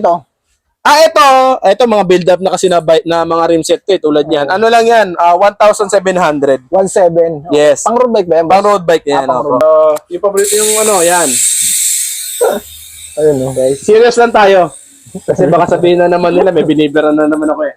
Ito. Ito mga build-up na kasi na mga rim set ko tulad yan. Ano lang yan? 1,700. 1.7. Yes. Pang road bike ba yan? Pang road bike yan. pang road. Yung paborito yung ano, yan. Ayun, no? Okay, serious lang tayo. Kasi baka sabihin na naman nila, may biniberan na naman ako eh.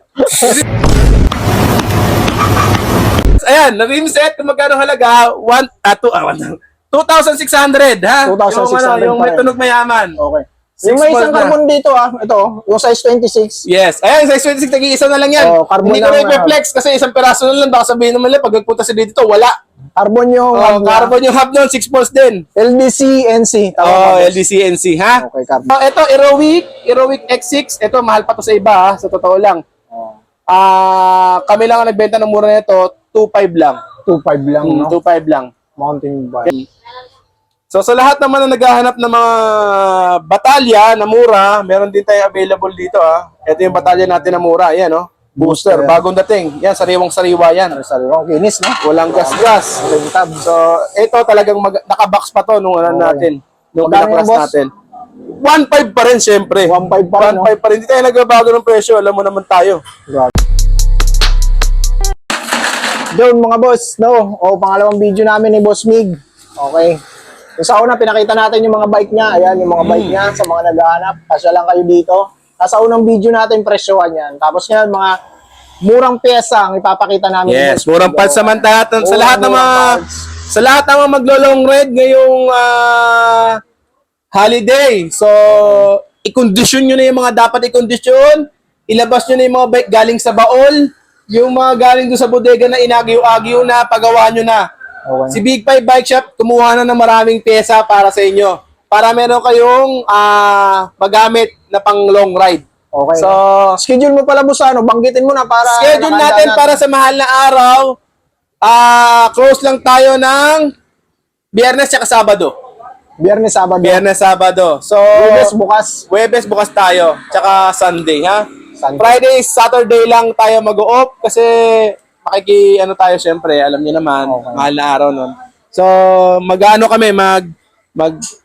Ayan, na rim set, kung magkano halaga? 2,600 ha? 2,600 yung may tunog mayaman. Okay. 6 Yung may isang months na. carbon dito ito, yung size 26. Yes. Ayan, size 26, tagi-isa na lang yan. Oh, carbon Hindi ko lang, na i-flex kasi isang peraso na lang. Baka sabihin naman nila, pag nagpunta sa dito, wala. Carbon yung Carbon yung hub nun, 6 volts din. LDC NC. LDC-NC, ha? Okay, carbon. Ito, Aerowick X6. Ito, mahal pa to sa iba, ha? Sa totoo lang. Kami lang ang nagbenta ng mura nito, 2.5 lang. 2.5 lang, no? 2.5 lang. Mountain bike. So sa lahat naman na naghahanap ng mga batalya na mura, meron din tayo available dito, ha. Ito yung batalya natin na mura, ayan, no. Booster, bagong dating. Yan, sariwang-sariwa yan. Sariwang kinis, no? Walang gas-gas. Tab. So, ito talagang nakabox pa to nung ano natin. Nung Magkano pinaklas yung boss? natin. 1.5 pa rin, syempre. 1.5 pa rin, no? 1.5 pa rin. Hindi tayo nagbabago ng presyo. Alam mo naman tayo. Doon mga boss, no? O pangalawang video namin ni Boss Mig. Okay. Yung sa una, pinakita natin yung mga bike niya. Ayan, yung mga bike niya sa mga naghahanap. Kasya lang kayo dito. Sa unang video natin, presyohan yan. Tapos yan, mga murang pyesa ang ipapakita namin. Yes, murang parts samantala sa lahat ng mga maglo-long ride ngayong holiday. So, i-condition nyo na yung mga dapat i-condition. Ilabas nyo na yung mga bike galing sa baol. Yung mga galing doon sa bodega na inagyo-agyo na, pagawa nyo na. Okay. Si Big 5 Bike Shop, kumuha na ng maraming pyesa para sa inyo. Para meron kayong magamit na pang long ride. Okay. So, Schedule mo pala, boss, banggitin mo na para... schedule natin para sa mahal na araw. Close lang tayo ng Biyernes at Sabado. Biyernes, Sabado. Biyernes, Sabado. So, Huwebes, bukas. tayo. Tsaka Sunday, ha? Sunday. Friday, Saturday lang tayo mag-off kasi tayo syempre, alam niyo naman, mahal na araw nun. So, mag-ano kami,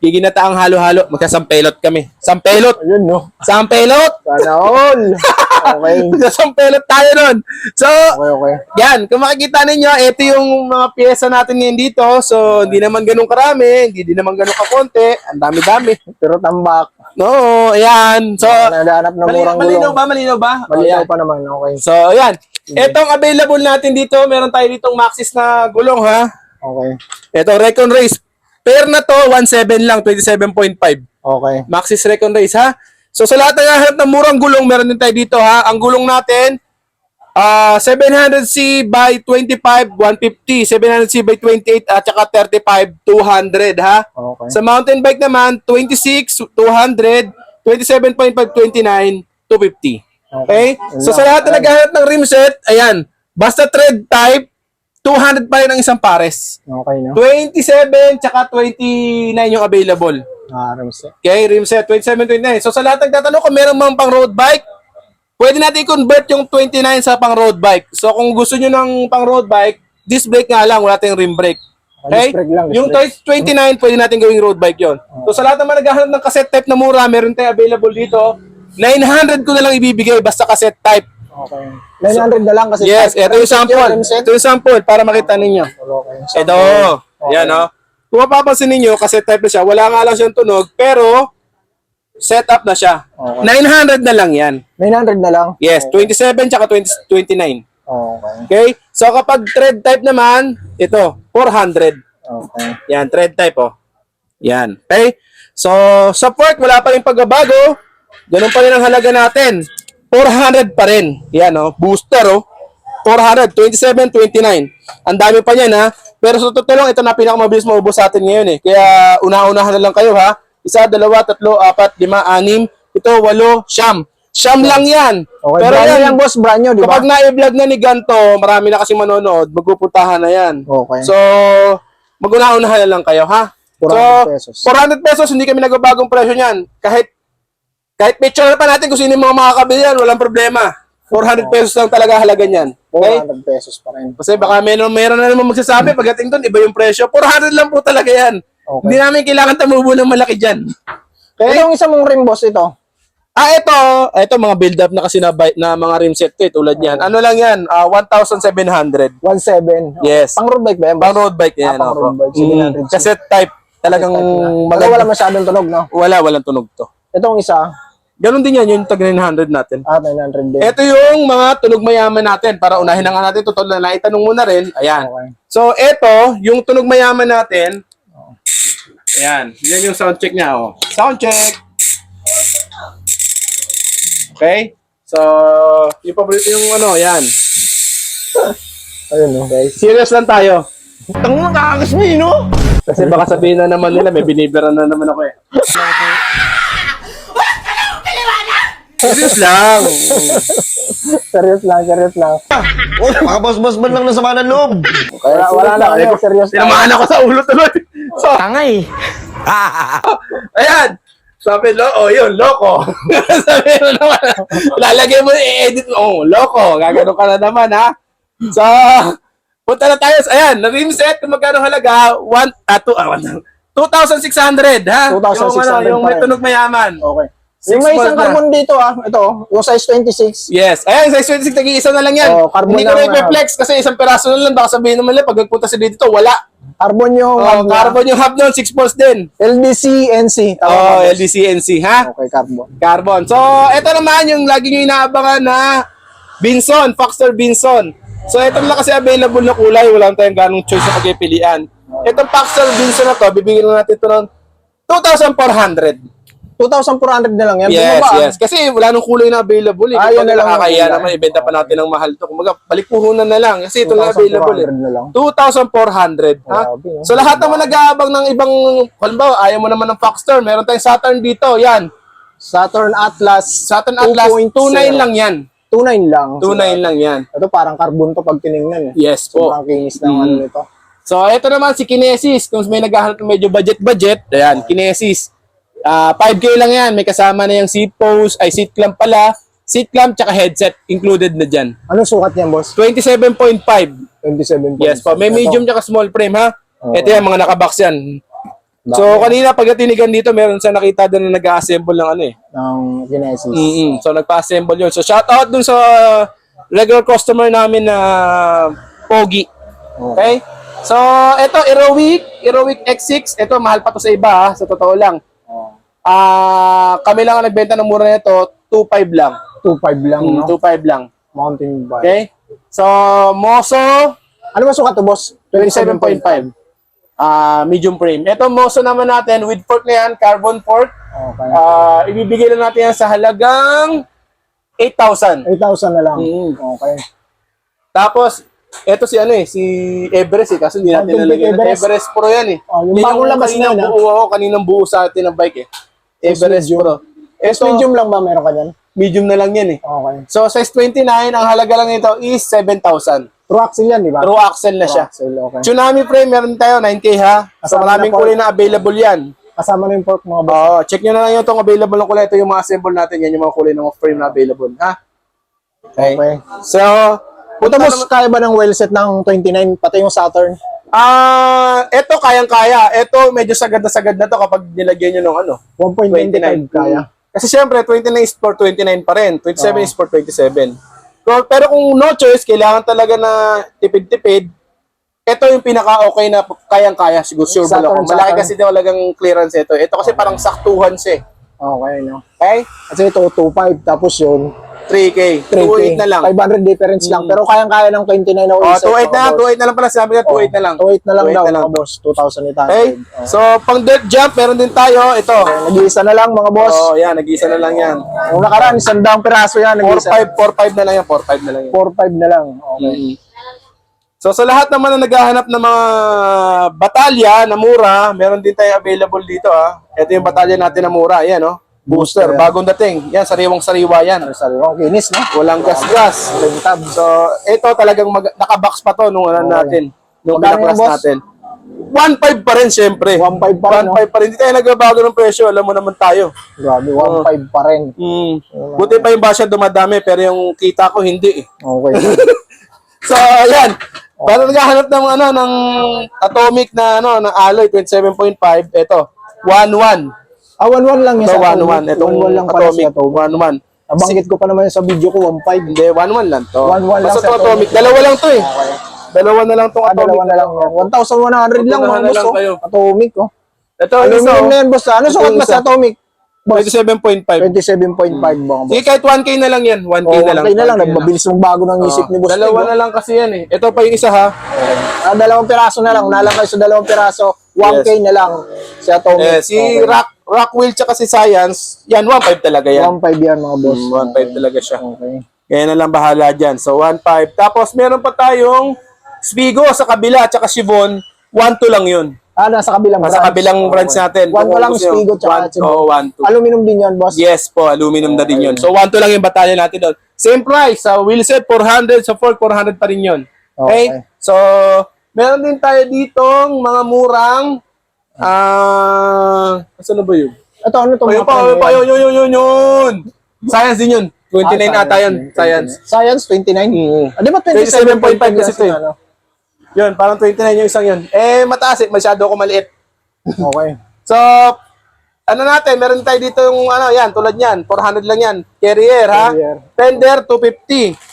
giginata ang halo-halo, magkasampelot kami. Sampelot! Ayun, no? Sampelot! Sana all! Okay. Magkasampelot tayo nun. So, Okay. yan, kung makikita ninyo, ito yung mga pyesa natin ngayon dito. So, hindi naman ganun karami, hindi din naman ganun kakonti. Ang dami-dami. Pero tambak. No, ayan. So, Naghahanap ng murang malinaw gulong. ba? Malinaw ba? Malinaw pa naman, okay. So, ayan. Itong available natin dito, meron tayo ditong Maxxis na gulong, ha? Okay. Ito, Recon Race. Pair na to, 1.7 lang, 27.5. Okay. Maxxis Recon Race, ha? So, sa lahat ng naghahanap ng murang gulong, meron din tayo dito, ha? Ang gulong natin, 700C by 25, 150. 700C by 28, at saka 35, 200, ha? Okay. Sa mountain bike naman, 26, 200, 27.5, 29, 250. Okay? So sa lahat na naghahanap ng rim set, ayan, basta tread type, 200 pa rin ang isang pares. Okay, no? 27 tsaka 29 yung available. Rim set. Okay, rim set, 27, 29. So sa lahat ng tatanong kung meron mang pang road bike, pwede natin i-convert yung 29 sa pang road bike. So kung gusto nyo ng pang road bike, disc brake nga lang, wala tayong rim brake. Okay? Yung 29, pwede natin gawing road bike yon. So sa lahat naman naghahanap ng cassette type na mura, meron tayong available dito. 900 ko na lang ibibigay basta cassette type. Okay. 900 na lang kasi... Yes, ito yung sample. Ito yung sample para makita ninyo. Okay. Ito. Yan, o. Kung mapapansin ninyo, cassette type na siya. Wala nga lang siyang tunog, pero set up na siya. Okay. 900 na lang yan. 900 na lang? Yes, 27 tsaka 29. Okay. Okay? So kapag thread type naman, ito, 400. Okay. Yan, thread type, oh. Yan. Okay? So, sa fork, wala pa rin pagbabago. Ganun pa rin ang halaga natin. 400 pa rin. Yan, oh. Booster, oh. 400. 27, 29. Ang dami pa niyan, ha. Pero sa totoo lang, ito na pinakamabilis maubos sa atin ngayon, eh. Kaya, una-unahan na lang kayo, ha. 1, 2, 3, 4, 5, 6. Ito, 8, siyam. Siyam lang yan. Okay, Pero brand yan, yan, boss. Brand nyo, di ba? kapag na-vlog na ni Ganto, marami na kasi manonood, magpupuntahan na yan. Okay. So, mag-una-unahan na lang kayo, ha? 400 pesos. 400 pesos, hindi kami nagbabagong presyo niyan. Kahit picture na pa natin kung sino yung mga makakabili yan, walang problema. 400 pesos lang talaga halaga niyan. Okay? 400 pesos pa rin. Kasi baka meron na naman magsasabi, pagdating doon, iba yung presyo. 400 lang po talaga yan. Okay. Hindi namin kailangan tumubo ng malaki dyan. Okay? Ito yung isa mong rim, boss, ito. Ito mga build up na kasi na mga rim set ko tulad niyan. Ano lang yan? 1,700. 1.7. Yes. Pang road bike ba yan? Pang road bike yan. pang road bike. Sige natin. Cassette type. Talagang Pero maganda. wala masyadong tunog, no? Walang tunog to. Itong isa, Ganon din yan, yung tag 900 natin. 900 din. Ito yung mga tunog mayaman natin. Para unahin na nga natin, totoo na naitanong mo na rin. Ayan. Okay. So, ito, yung tunog mayaman natin. Ayan. Yan yung sound check niya. Oh. Sound check. Okay? So, yung paborito yung ano, yan. Ayun, no? Okay, serious lang tayo. Tango nakakas mo, no? Kasi baka sabihin na naman nila, may biniberan na naman ako eh. Serious lang. Serious lang. Oh, makabos-bos man lang na sama ng loob. Wala na kayo, serious lang. Tinamaan ako sa ulo tuloy. So, Tangay. ayan. Sabi, yun, loko. Sabi mo naman, lalagay mo, i-edit mo, loko. Gagano ka na naman, ha? So, punta na tayo. Ayan, na-rim set, kung magkano halaga, 2,600, ha? 2,600 Yung may pa rin. tunog mayaman. Okay. 6 Yung may isang months na. carbon dito, ito, yung size 26. Yes. Ayan, size 26, nag-iisa na lang yan. Oh, carbon Hindi ko lang, na i-flex kasi isang peraso na lang. Baka sabihin naman nila, pag nagpunta si dito, wala. Carbon yung Carbon yung hub nun, 6 volts din. LDC, NC. Oh, LDC-NC, ha? Okay, carbon. Carbon. So, ito naman yung lagi nyo inaabangan na Binson, Foxter Binson. So, ito lang kasi available na kulay. Wala tayong ganong choice sa pagpipilian. Itong Foxter Binson na to, bibigyan na natin ito ng 2,400. 2,400 na lang yan. Yes, Bumaba, yes. Kasi wala nung kulay na available. Eh. Yun na lang Nakakaya yung naman, ibenta pa natin ng mahal to. Kumaga, balikpuhunan na lang. Kasi ito lang available. 2,400 na lang. 2,400. Ha? Grabe, oh. So lahat naman nag-aabang ng ibang, halimbawa, ayaw mo naman ng Foxter. Meron tayong Saturn dito. Yan. Saturn Atlas. Saturn Atlas, 29 lang yan. 29 lang. 29 lang yan. Ito parang carbon to pag tinignan. Eh. Yes po. Sobrang kinis ng ano nito. So ito naman si Kinesis. Kung may naghahanap ng medyo budget, ayan, Kinesis. 5K lang yan. May kasama na yung seat post, seat clamp pala. Seat clamp tsaka headset included na dyan. Anong sukat niyan, boss? 27.5. 27. Yes po. May medium tsaka small frame, ha? Ito yan, mga nakabox yan. So, kanina pag tinigan dito, meron sa nakita doon na nag-assemble ng ano eh. Ng Genesis. So, nagpa-assemble yun. So, shout out dun sa regular customer namin na Pogi. Okay? So, ito, Heroic X6. Ito, mahal pa to sa iba, ha? Sa totoo lang. Kami lang ang nagbenta ng mura nito, 2.5 lang. 2.5 lang, no? 2.5 lang. Mountain bike. Okay? So, Moso, Ano ba sukat to, boss? 27.5. Medium frame. Ito, Moso naman natin, with fork na yan, carbon fork. Okay. Ibibigay na natin yan sa halagang 8,000. 8,000 na lang. Okay. Tapos, ito si si Everest eh, kasi hindi natin Quantum nalagyan. Peak Everest. Everest Pro yan eh. Yung bagong labas na yun, kaninang buo sa atin ng bike eh. Everest medium. Pro. Ito, Ito, medium lang ba meron ka dyan? medium na lang yan eh. Okay. So, size 29, ang halaga lang nito is 7,000. True axle yan, di ba? True axle na siya. True axle, okay. Tsunami frame, meron tayo, 9K ha. So, Kasama maraming na kulay na available yan. Kasama na yung fork, mga boss. Oo, check nyo na lang yung itong available ng kulay. Ito yung mga assemble natin. Yan yung mga kulay ng frame na available. Ha? Okay. Okay. So, Ito, boss, kaya ba ng well set ng 29, pati yung Saturn? ito kayang-kaya. Ito medyo sagad na to kapag nilagyan nyo ng 1.25 kaya. Kasi syempre, 29 is for 29 pa rin. 27 is for 27. So, pero kung no choice, kailangan talaga na tipid-tipid, ito yung pinaka-okay na kayang-kaya. Siguro sure Saturn, ako. Malaki Saturn. kasi talagang clearance ito. Ito kasi parang saktuhan siya. Okay, no? Okay? Kasi ito, 2.5, tapos yun, 3K. 3K. 2.8 na lang. 500 difference lang. Pero kayang-kaya ng 29 na Oh, well set, 2.8 na lang. mga boss. 2.8 na lang pala. Sabi ka, 2.8 na lang. 2.8 na lang 2.8 daw, na lang. mga boss. 2,800. Okay? So, pang dirt jump, meron din tayo. Ito. Nag-iisa na lang, mga boss. Oh, yan. Nag-iisa na lang yan. Yung nakaraan, 100 piraso yan. Nag-iisa. 4.5 na lang yan. 4.5 na lang yan. 4.5 na lang. Okay. So, sa lahat naman na naghahanap ng mga batalya na mura, meron din tayo available dito, ha. Ito yung batalya natin na mura. Ayan, oh. Booster. Bagong dating. Yan, sariwang-sariwa yan. Sabi ko, kinis, no? Walang gas-gas. Tab. So, ito talagang nakabox pa to nung natin. Nung Magkano pinaklas yan, boss? natin. 1.5 pa rin, syempre. 1.5 pa rin, no? 1.5 pa rin. Hindi tayo nagbabago ng presyo. Alam mo naman tayo. Grabe, 1.5 pa rin. Buti pa yung basya dumadami, pero yung kita ko hindi eh. Okay. So, ayan. Para naghahanap ng ng atomic na ng alloy 27.5, ito. 1.1. 1-1 lang yan Ito, sa 1-1. Itong 1-1 lang pala Atomic, sa Atomic. 1-1. Nabanggit ko pa naman sa video ko, 1-5. Hindi, 1-1 lang to. 1-1 lang Basta sa to Atomic. Dalawa lang to eh. Okay. Dalawa na lang tong Atomic. Dalawa na lang yan. 1,100 lang mga na boss. lang Oh. kayo. Atomic, oh. Ito, yung isa. Aluminum na yan, boss. Ano Ito sukat yung ba isa. sa Atomic? Boss, 27.5. 27.5 ba, boss? Sige, kahit 1K na lang yan. 1K Oh, na lang. 1K na lang. 1K Nagbabilis magbago ng isip ni boss. Dalawa Mig, na lang kasi yan eh. Ito pa yung isa ha. dalawang piraso na lang. Nalang kayo sa dalawang piraso. 1K na lang si Atomic. Si Rockwell tsaka si Science, yan, 1.5 talaga yan. 1.5 yan, mga boss. 1.5 talaga siya. Okay. Kaya na lang bahala dyan. So, 1.5. Tapos, meron pa tayong Spigo sa kabila, tsaka Chivon. 1.2 lang yun. Nasa kabilang branch. Sa kabilang branch natin. 1 lang Kung gusto nyo, Spigo tsaka 1, Chivon. oo, 1.2. Aluminum din yan, boss. Yes po, aluminum na din yun. So, 1.2 lang yung batalya natin doon. Same price. Sa wheelset, 400. Sa fork, 400 pa rin yun. Okay? Okay. So, meron din tayo ditong mga murang saan na ba yun? Ito, ano itong Ayun pa, yun. Science din yun. 29 ata yun, Science. Science, 29. Di ba 27.5 kasi ito eh. ano? Yun, parang 29 yung isang yun. Mataas eh, masyado ako maliit. Okay. So, ano natin, meron tayo dito yung yan, tulad yan, 400 lang yan. Carrier, ha? Carrier. Fender, 250.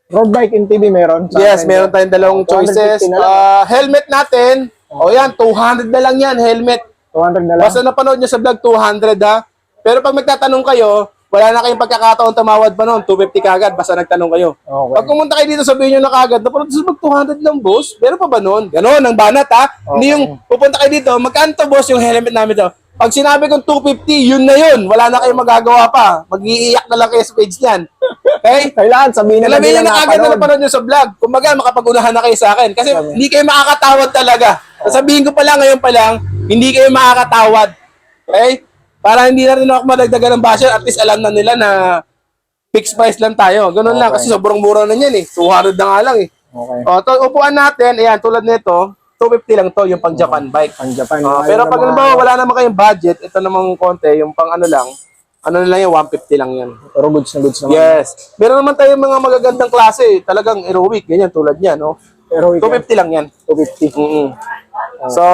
Road bike in TV meron? Yes, meron tayong dalawang 250 choices. na lang. Helmet natin, yan, 200 na lang yan, helmet. 200 na lang. Basta napanood nyo sa vlog, 200 ha. Pero pag magtatanong kayo, wala na kayong pagkakataon tumawad pa noon, 250 kagad, basta nagtanong kayo. Okay. Pag pumunta kayo dito, sabihin nyo na kagad, napanood sa vlog, 200 lang, boss. Meron pa ba noon? Ganon, ang banat ha. Hindi yung pupunta kayo dito, magkano to, boss, yung helmet namin to. Pag sinabi kong 250, yun na yun. Wala na kayong magagawa pa. Mag-iiyak na lang kayo sa page niyan. Okay? Kailangan sabihin na Sabihin nyo na agad na napanood. napanood nyo sa vlog. Kumbaga, makapag-unahan na kayo sa akin. Kasi hindi kayo makakatawad talaga. Sasabihin ko pa lang ngayon pa lang, hindi kayo makakatawad. Okay? Para hindi na rin ako madagdagan ng basher, at least alam na nila na fixed price lang tayo. Ganun lang, kasi sobrang mura na yan eh. 200 na nga lang eh. Okay. O, to, upuan natin, ayan, tulad nito, 250 lang to, yung pang Japan bike. Ang Japan. Pero pag halimbawa wala naman kayong budget, ito namang konti, yung pang ano lang na lang yan, 150 lang yan. Pero goods na goods naman. Yes. Meron naman tayong mga magagandang klase, talagang aerobic, ganyan, tulad yan, no? Pero 250 lang yan. 250. So,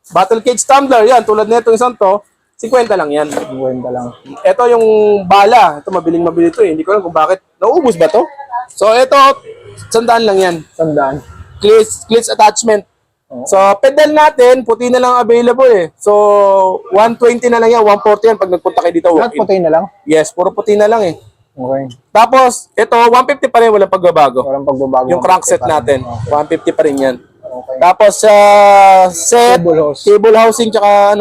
battle cage tumbler, yan, tulad nito isang to, 50 lang yan. 50 lang. Ito yung bala, ito mabiling-mabili to eh. Hindi ko alam kung bakit. Nauubos ba to? So, ito, 100 lang yan. Tandaan. Cleats attachment. So, pedal natin, puti na lang available eh. So, 120 na lang yan, 140 yan pag nagpunta kayo dito. Lahat walk-in. puti na lang. Yes, puro puti na lang eh. Okay. Tapos, ito, 150 pa rin, walang pagbabago. Walang pagbabago. Yung crankset natin, 150 pa rin yan. Okay. Tapos, set, cable housing, tsaka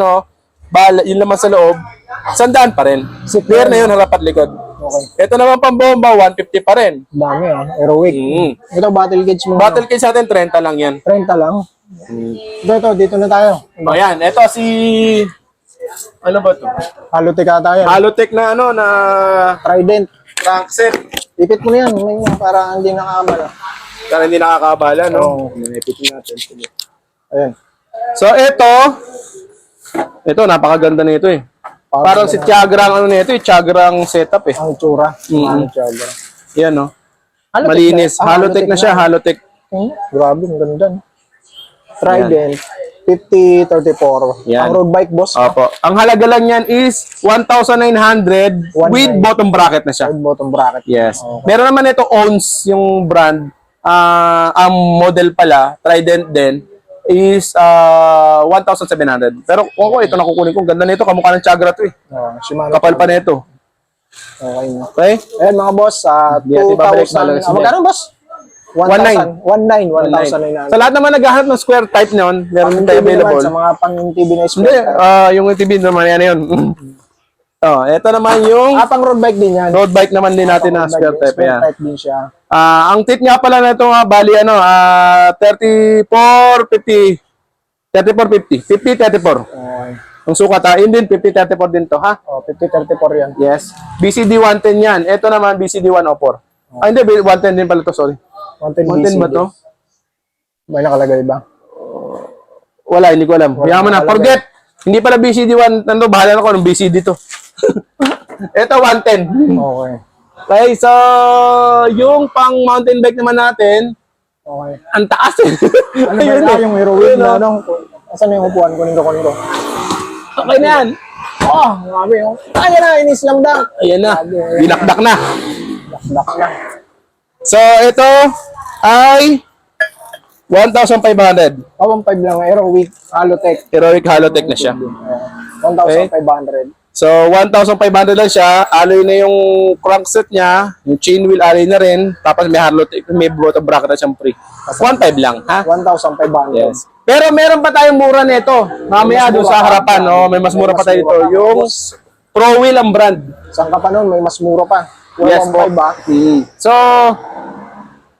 bala, yun naman sa loob, 100 pa rin. Clear na yun, harap at likod. Okay. Ito naman pang bomba, 150 pa rin. Dami Aerowick. Ito battle gauge mo. Battle cage natin, 30 lang yan. 30 lang. Dito na tayo. O yan, ito si... Ano ba to? Halotech ata yan. Halotech na na Trident. crankset. Ipit mo na yan. May para hindi nakakamala. Para hindi nakakabala, no? Oo. Ipit natin. Sige. Ayun. So, ito, napakaganda nito eh. Parang si Tiagrang nito eh, Tiagrang setup eh. Ang tsura. Ang tsura. Yan, no? Halotech Malinis. na. Halotech na siya, Halotech. Grabe, ang ganda. No? Trident. 5034. Yan. Ang road bike, boss. Opo. Ang halaga lang yan is 1,900 with bottom bracket na siya. With bottom bracket. Yes. Okay. Meron naman ito owns yung brand. Ang model pala, Trident din, is 1,700. Pero kung ako, ito nakukunin ko. Ganda nito, kamukha ng Tiagra to eh. Shimano. Kapal pa nito. Okay. No? Okay? Ayan mga boss, Di natin babalik na lang 2,000. sila. Magkano boss? 1,900. 1,900. Sa lahat naman naghahanap ng square type noon, meron din tayo available. Sa mga pang-TV na Hindi, square. yung TV naman yan yun. Ito naman yung Pang road bike din yan. road bike naman din natin na square type. Square Yan. type din siya. Ang tip nga pala na ito, bali 3450. 3450. 50-34. Okay. Ang sukat, yun din, 50-34 din to, ha? 5034 yan. Yes. BCD 110 yan. Ito naman, BCD 104. Hindi, 110 din pala to, sorry. 110 ba to? May nakalagay ba? Wala, hindi ko alam. Yaman na, nakalagay. forget! Hindi pala BCD 1, ano, bahala na ko ng BCD to. Ito, 110. Okay. Okay, so, yung pang mountain bike naman natin, Okay. ang taas eh. Ano ba Ayun yun? eh. Yung heroic Ayun, na oh. ano? Asan na yung upuan? Kunin ko. Okay na yan. Oh, grabe oh. Kaya na, in-slam dunk. Ayan na. Dinakdak na. Lock na. So, ito ay 1,500. 1.5 lang, Aerowick, Halotech. Heroic Halotech na siya. 1,500. So, 1,500 lang siya. Alloy na yung crankset niya. Yung chain wheel alloy na rin. Tapos may Halotech, may bottom bracket na siyang free. 1,500 lang, ha? 1,500. Yes. Pero meron pa tayong mura nito. Mamaya Mas doon mura sa pa. harapan, no? May mas May mura pa mas tayo mura dito. pa. Yung Pro Wheel ang brand. Saan ka pa nun? May mas mura pa. Yes po. 1.5 ba? So,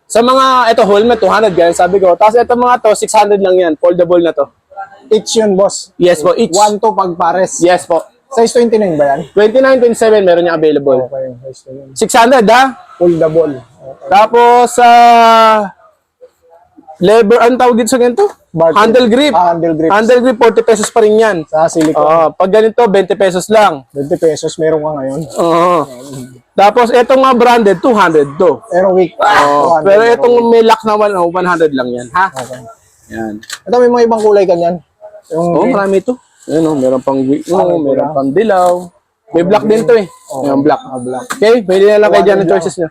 sa mga, ito, helmet, 200 ganyan, sabi ko. Tapos ito mga to, 600 lang yan. Foldable na to. Each yun, boss. Yes po, each. 1 to pag pares. Yes po. Size 29 ba yan? 29, 27, meron niya available. Okay, size 600, 29. ha? Foldable. Okay. Tapos, lever, anong tawag dito sa ganito? Barcode. Handle grip. Handle grip. Handle grip, 40 pesos pa rin yan. Sa silicone. Pag ganito, 20 pesos lang. 20 pesos meron ka ngayon. Oo. Tapos, itong mga branded, 200 to. Aerowick. Pero itong may lock na 100 lang yan, ha? Okay. Yan. Ito may mga ibang kulay kanyan. Yung Oh, marami ito. Ayun, meron pang meron dilaw. pang dilaw. May black din to eh. Yung black. black. Okay, pwede na lang kayo dyan ng 200 lang. choices nyo.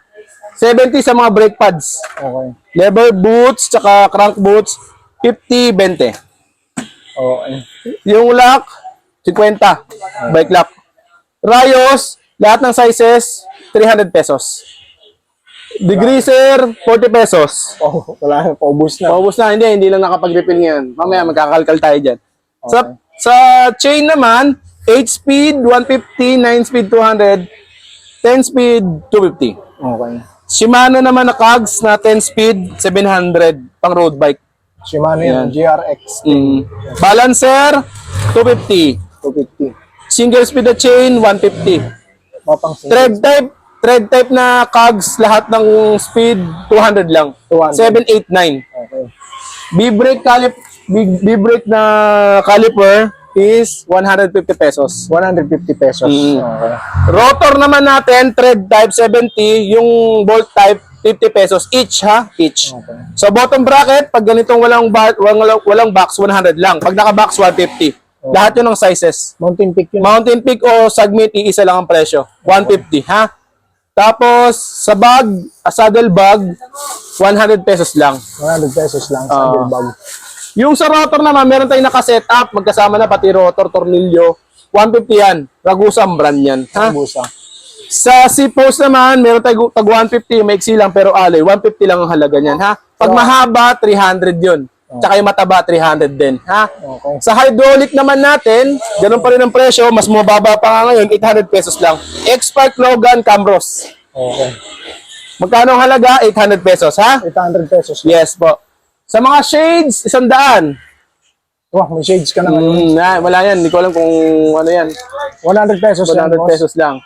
70 sa mga brake pads. Okay. Lever boots, tsaka crank boots, 50, 20. Okay. Yung lock, 50. Bike lock. Rayos, lahat ng sizes, 300 pesos. Degreaser, 40 pesos. Oh, wala na. Paubos na. Paubos na, hindi lang nakapag-refill ngayon. Mamaya magkakalkal tayo dyan. Sa chain naman, 8 speed, 150, 9 speed, 200, 10 speed, 250. Okay. Shimano naman na cogs na 10 speed, 700, pang road bike. Shimano yan. GRX Balancer, 250. 250. Single speed na chain, 150. Mapang Thread type na cogs, lahat ng speed, 200 lang. 200. 789. Okay. B-brake na caliper is 150 pesos. 150 pesos. Okay. Rotor naman natin, thread type 70, yung bolt type 50 pesos each, ha? Each. Okay. So bottom bracket, pag ganitong walang box, 100 lang. Pag naka-box, 150. Lahat yun ng sizes. Mountain Peak yun. Mountain Peak o Sagmit, iisa lang ang presyo. 150, ha? Tapos, sa bag, saddle bag, 100 pesos lang. 100 pesos lang sa bag. Yung sa rotor naman, meron tayong naka-set up, magkasama na pati rotor, tornilyo. 150 yan. Ragusa ang brand yan. Ha? Busa. Sa C-post naman, meron tayong tag 150, maiksi lang pero alloy. 150 lang ang halaga niyan, ha? Pag mahaba, 300 yun. Tsaka yung mataba, 300 din, ha? Okay. Sa hydraulic naman natin, ganun pa rin ang presyo, mas mababa pa nga ngayon, 800 pesos lang. X-Park Logan Cambros. Okay. Magkano ang halaga? 800 pesos, ha? 800 pesos. Yes po. Sa mga shades, 100. Wah, may shades ka na ngayon. Wala yan, hindi ko alam kung ano yan. 100 pesos 100 yan, boss. pesos lang.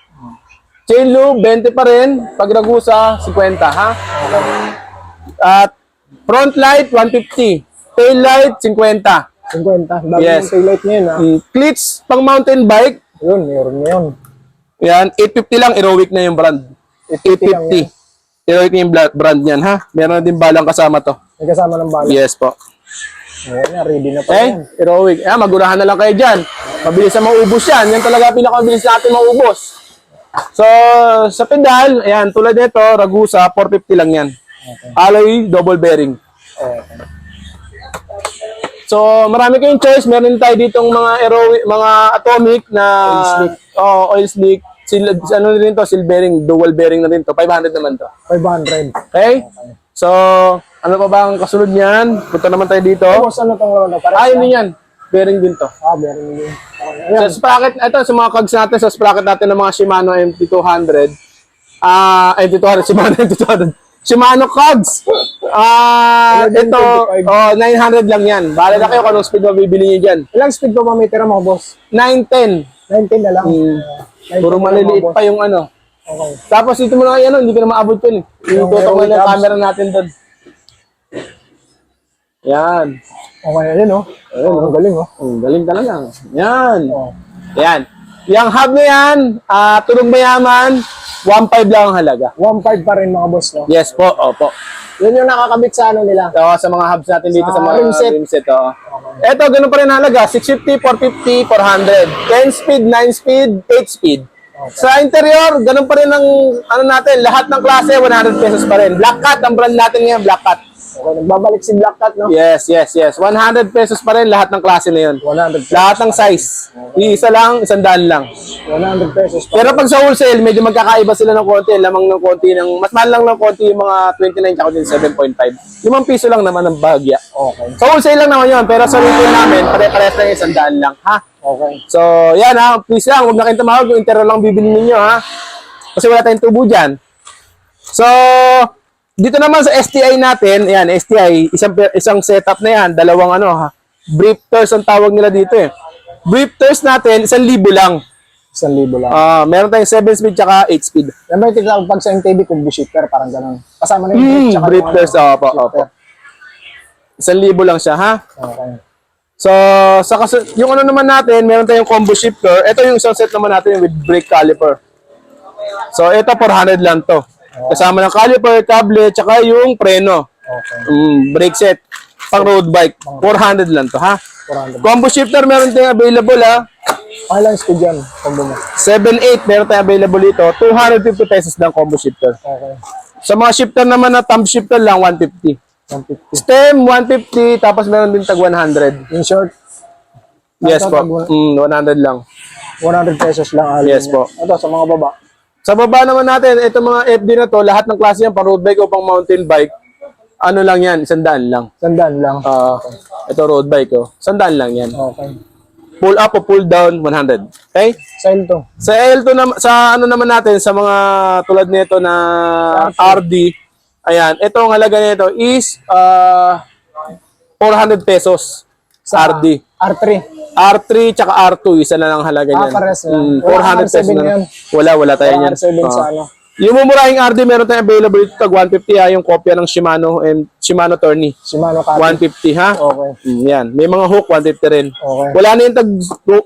Chain loop, 20 pa rin. Pag ragusa, 50, ha? At front light, 150. Tail light, 50. 50. Dami Yes. yung taillight ngayon, ha? Cleats, pang mountain bike, Yun, meron na yun. yan, 850 lang, Heroic na yung brand. 850. Heroic na yung brand yan, ha? Meron na din balang kasama to. May kasama ng bala. Yes po. Okay na, ready na pa Okay, yan. Heroic. Magurahan na lang kayo dyan. Mabilis na maubos yan. Yan talaga pinakamabilis natin maubos. So, sa pedal, ayan, tulad nito, Ragusa, 450 lang yan. Okay. Alloy, double bearing. Okay. So, marami kayong choice. Meron tayo ditong mga mga atomic na oil slick. Ano rin to, seal bearing, dual bearing na rin to. 500 naman to. 500. Okay? So, ano pa ba ang kasunod niyan? Punta naman tayo dito. Boss, ano itong lolo? Yun yan. Bearing din to. Bearing yun. Ayan. Sa sprocket, ito sa mga cogs natin, sa sprocket natin ng mga Shimano MT200. MT200, Shimano MT200. Shimano cogs. Ito, 900 lang yan. Bahala na kayo kung anong speed mabibili nyo dyan. Ilang speed pa mameter mo, boss? 910. 19 na lang. 19 Puro na lang, maliliit boss. pa yung ano. Okay. Tapos dito mo lang yan, hindi ka na maabot yun. Itutok mo lang yung camera natin doon. Yan. Okay, ayun, oh. Ayun, ang galing, oh. Galing talaga. Yan. Oh. Yan. Yung hub na yan, tunog mayaman, 1.5 lang ang halaga. 1.5 pa rin, mga boss, no? Yes po, opo. Yun yung nakakabit sa ano nila. So, sa mga hubs natin dito sa Sa mga rim set. oo. Ito, ganun pa rin halaga. 650, 450, 400. 10 speed, 9 speed, 8 speed. Sa interior, ganun pa rin ang ano natin, lahat ng klase, 100 pesos pa rin. Black Cat, ang brand natin ngayon, Black Cat. Okay, nagbabalik si Black Cat, no? Yes. 100 pesos pa rin lahat ng klase na yun. 100 pesos. Lahat ng size. Isa lang, 100 lang. 100 pesos pa. Pero pag sa wholesale, medyo magkakaiba sila ng konti. Lamang ng konti, mas mahal lang ng konti yung mga 29 tsaka 7.5. 5 piso lang naman ang bahagya. Okay. Sa wholesale lang naman yun, pero sa retail namin, pare-pares lang yung 100 lang, ha? Okay. So, yan ha, please lang, huwag na kayong tumawag, yung intero lang bibili ninyo, ha? Kasi wala tayong tubo dyan. So, dito naman sa STI natin, yan, STI, isang setup na yan, dalawang briefers ang tawag nila dito eh. Briefers natin, 1,000 lang. 1,000 lang. Meron tayong 7 speed tsaka 8 speed. Yan ba yung tinatawag pag sa MTB kung shifter, parang ganun. Kasama na yung brief, tsaka Briefers, yung opo. shifter. 1,000 lang siya, ha? Okay. So, yung ano naman natin, meron tayong combo shifter. Ito yung isang set naman natin with brake caliper. So, ito 400 lang to. Kasama ng caliper, cable, tsaka yung preno. Okay. Brake set. Pang road bike. 400 lang to, ha? 400. Combo shifter, meron tayong available, ha? Ang ilang speed yan? Combo mo. 7.8, meron tayong available dito. 250 pesos lang combo shifter. Okay. Sa mga shifter naman na thumb shifter lang, 150. 150. Stem, 150. Tapos meron din tag 100. In short, Yes ito, po. tag 100 lang. 100 pesos lang. Alin Yes yan. po. Ito, sa mga baba. Sa baba naman natin, ito mga FD na to, lahat ng klase yan, pang road bike o pang mountain bike, ano lang yan, 100 lang. 100 lang. Ito road bike, 100 lang yan. Okay. Pull up o pull down, 100. Okay? Sale to. Sa L2 sa ano naman natin, sa mga tulad nito na RD, ayan, ito ang halaga nito is 400 pesos sa RD. R3. R3 tsaka R2, isa na lang halaga niyan. pares na. 400 pesos R7 na. yun. Wala tayo niyan. R7 sa ano. Yung mumurahing RD, meron tayong available dito tag 150 yung kopya ng Shimano and Shimano Tourney. Shimano Copy. 150 ha? Okay. Yan. May mga hook, 150 rin. Okay. Wala na yung tag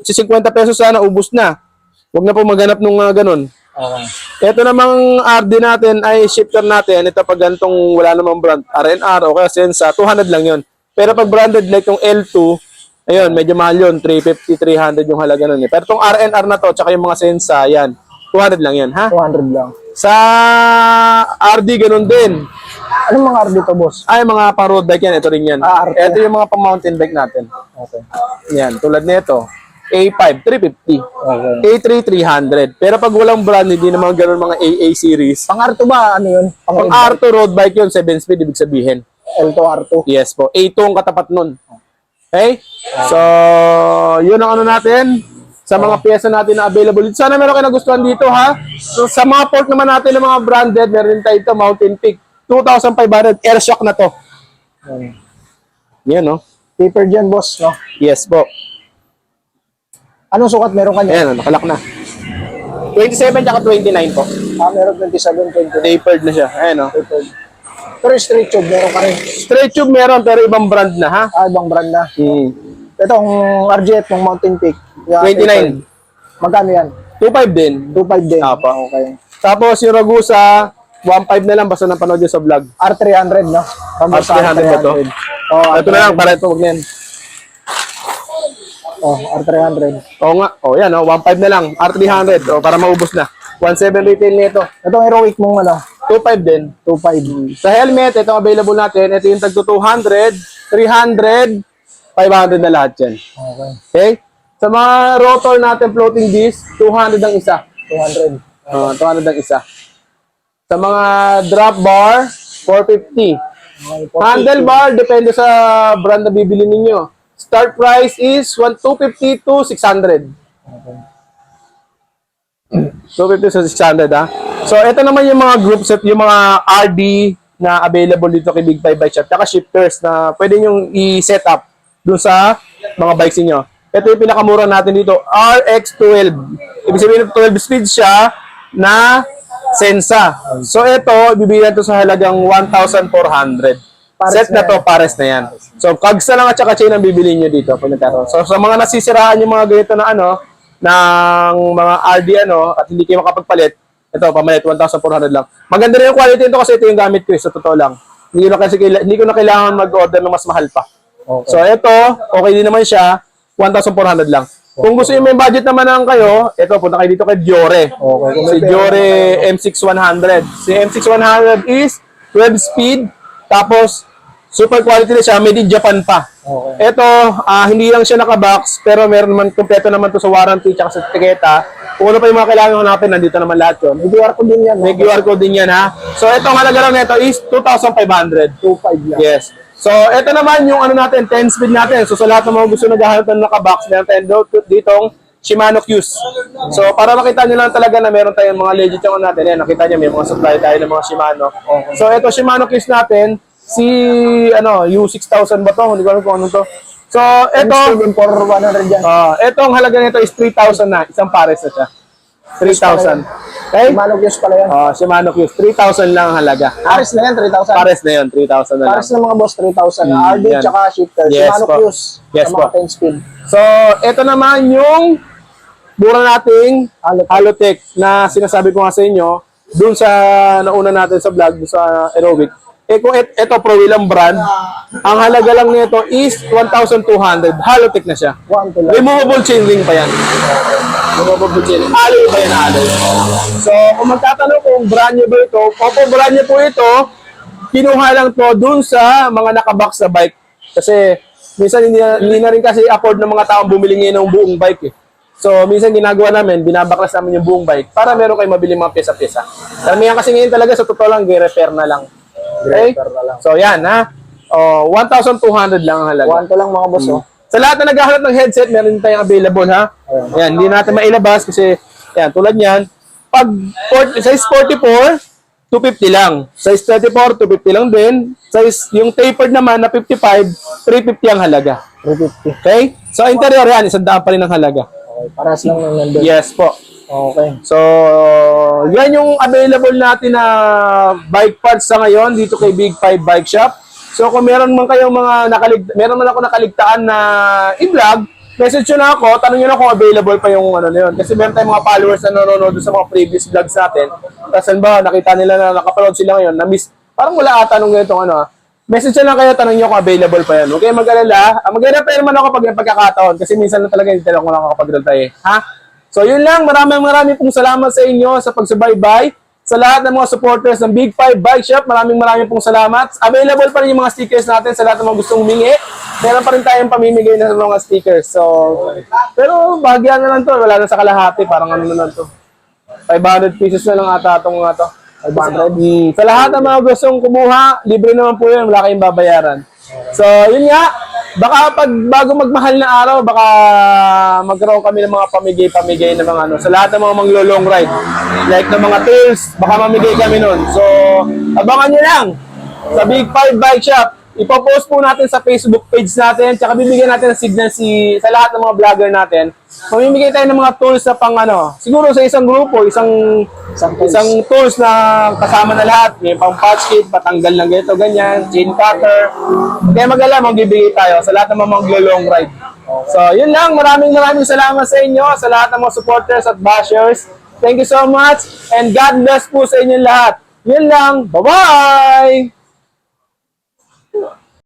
50 pesos sana, ubus na. Huwag na po maghanap nung ganun. Okay. Ito namang RD natin ay shifter natin. Ito pag gantong wala namang brand, RNR o kaya Sensa, 200 lang yon. Pero pag branded like yung L2, ayun, medyo mahal yun. 350, 300 yung halaga nun eh. Pero itong RNR na to, tsaka yung mga Sensa, yan. 200 lang yan, ha? 200 lang. Sa RD, ganun din. Anong mga RD to, boss? Ay, mga pa-road bike yan. Ito rin yan. RD. Ito yung mga pang-mountain bike natin. Okay. Yan, tulad nito. A5, 350. Okay. A3, 300. Pero pag walang brand, hindi naman ganun mga AA series. Pang R2 ba? Ano yun? Pang R2 road bike yun, 7 speed, ibig sabihin. L2 R2. Yes po. A2 ang katapat nun. Okay? So, yun ang ano natin. Sa mga pyesa natin na available. Sana meron kayo nagustuhan dito, ha? So, sa mga port naman natin ng mga branded, meron din tayo ito, Mountain Peak. 2,500. Air shock na to. Yan, no? Paper dyan, boss, no? Yes po. Anong sukat meron kanya? Ayan, nakalak na. 27 tsaka 29 po. Meron 27, 29. Tapered na siya. Ayan, no? Paper. Pero straight tube, meron ka rin. Straight tube meron, pero ibang brand na, ha? Ibang brand na. Itong RGF, ng Mountain Peak. Yung 29. tapered. Magkano yan? 2.5 din. 2.5 din. Apa. Okay. Tapos yung Ragusa, 1.5 na lang basta napanood nyo sa vlog. R300, no? R300 ba to? Oh, Ito na lang, para ito, huwag na yan. R300. Oo nga. O yan, 1.5 na lang. R300. O, para maubos na. 1.7 retail nito. Itong heroic mong ano? 2.5 din. 2.5. Sa helmet, ito available natin. Ito yung tagto 200, 300, 500 na lahat yan. Okay. Okay? Sa mga rotor natin, floating disc, 200 ang isa. 200. 200 ang isa. Sa mga drop bar, 450. Okay, 450. Handlebar, depende sa brand na bibili ninyo. Start price is 250 to 600. Okay. 250 to 600, ha? So, ito naman yung mga group set, yung mga RD na available dito kay Big 5 Bike Shop. Tsaka shifters na pwede nyo i-set up dun sa mga bikes niyo. Ito yung pinakamura natin dito, RX12. Ibig sabihin, 12 speed siya na Sensa. So, ito, ibibigyan ito sa halagang 1,400. Set na to, pares na yan. So, kagsa lang at saka chain ang bibili nyo dito. So, sa mga nasisiraan yung mga ganito na ng mga RD at hindi kayo makapagpalit, ito, pamalit, 1,400 lang. Maganda rin yung quality nito kasi ito yung gamit ko, sa totoo lang. Hindi ko na kailangan mag-order ng mas mahal pa. Okay. So, ito, okay din naman siya. 1,400 lang. Kung gusto niyo may budget naman lang kayo, ito, punta kayo dito kay Diore. Okay. Si Diore M6100. Si M6100 is 12 speed, tapos super quality na siya, made in Japan pa. Okay. Ito, hindi lang siya naka-box, pero meron naman, kompleto naman to sa warranty at sa etiketa. Kung ano pa yung mga kailangan hanapin, nandito naman lahat yun. May QR code din yan. May QR code din yan, ha? So, ito ang halaga lang nito is 2,500. 2.5 lang. Yes. So, ito naman yung ano natin, 10 speed natin. So, sa lahat ng mga gusto naghahanap ng naka-box, meron tayong ditong Shimano Q's. So, para makita nyo lang talaga na meron tayong mga legit yung ano natin. Yan, nakita nyo, may mga supply tayo ng mga Shimano. So, ito Shimano Q's natin, si, U6000 ba to? Hindi ko alam kung ano to. So, ito, For 100 yan. ito ang halaga nito is 3,000 na. Isang pares na siya. 3,000. Okay? Shimano Q's pala yan. Shimano Q's. 3,000 lang ang halaga. Pares na yan, 3,000. Pares na yun, 3,000 na lang. Pares ng mga boss, 3,000. RD yan. tsaka shifter. Yes Shimano po. Q's. Yes sa mga po. 10 speed. So, ito naman yung mura nating Halotech na sinasabi ko nga sa inyo dun sa nauna natin sa vlog, dun sa aerobic. Kung ito Pro Wheel ang brand, ang halaga lang nito is 1,200. Halotech na siya. 1 to lang. Removable chain ring pa yan. Removable chain ring. Alloy pa yan, alloy. So, kung magtatanong kung brand new ba ito, opo, brand new po ito. Kinuha lang to dun sa mga nakabox na bike. Kasi, minsan hindi na rin kasi afford ng mga taong bumili ngayon ng buong bike eh. So, minsan ginagawa namin, binabaklas namin yung buong bike para meron kayo mabili mga pyesa-pyesa. Karamihan kasi ngayon talaga sa totoo lang, repair na lang. Okay? Repair na lang. So, yan ha. 1,200 lang ang halaga. 1 to lang mga boss. Oh. Sa lahat na naghahanap ng headset, meron din tayong available ha. Ayan, hindi natin mailabas kasi, yan, tulad niyan, pag size 44, 250 lang. Size 34, 250 lang din. Size, yung tapered naman na 55, 350 ang halaga. 350. Okay? So, interior yan, 100 pa rin ang halaga. Okay. Pares lang yung nandun. Yes po. Okay. So, yan yung available natin na bike parts sa ngayon dito kay Big 5 Bike Shop. So, kung meron man kayong mga meron man ako nakaligtaan na i-vlog, message nyo na ako, tanong nyo na kung available pa yung ano na yun. Kasi meron tayong mga followers na nanonood sa mga previous vlogs natin. Tapos ba, nakita nila na nakapanood sila ngayon, na-miss, parang wala ata nung ganitong ano. Message nyo lang kayo, tanong nyo kung available pa yan. Okay, mag-alala. Mag-reply naman ako pag may pagkakataon kasi minsan na talaga hindi talaga ako nakakapag-reply. Ha? So, yun lang. Maraming pong salamat sa inyo sa pagsubaybay. Sa lahat ng mga supporters ng Big 5 Bike Shop, maraming pong salamat. Available pa rin yung mga stickers natin sa lahat ng mga gustong humingi. Meron pa rin tayong pamimigay na mga stickers. So, pero bahagyan na lang to. Wala na sa kalahati. Parang ano na lang to. 500 pieces na lang ata itong nga to. 500. Sa lahat ng mga gustong kumuha, libre naman po yun. Wala kayong babayaran. So, yun nga. Baka bago magmahal na araw, baka magkaroon kami ng mga pamigay-pamigay na mga ano. Sa lahat ng mga maglo-long ride. Like ng mga tools, baka mamigay kami nun. So, abangan nyo lang sa Big 5 Bike Shop. Ipopost po natin sa Facebook page natin, tsaka bibigyan natin ng signal sa lahat ng mga vlogger natin. Mamimigay tayo ng mga tools sa pang ano, siguro sa isang grupo, isang tools na kasama na lahat. May pang patch kit, patanggal ng ganito, ganyan, chain cutter. Kaya mag-alala, magbibigay tayo sa lahat ng mga mag-long ride. So, yun lang. Maraming salamat sa inyo, sa lahat ng mga supporters at bashers. Thank you so much, and God bless po sa inyo lahat. Yun lang. Bye-bye!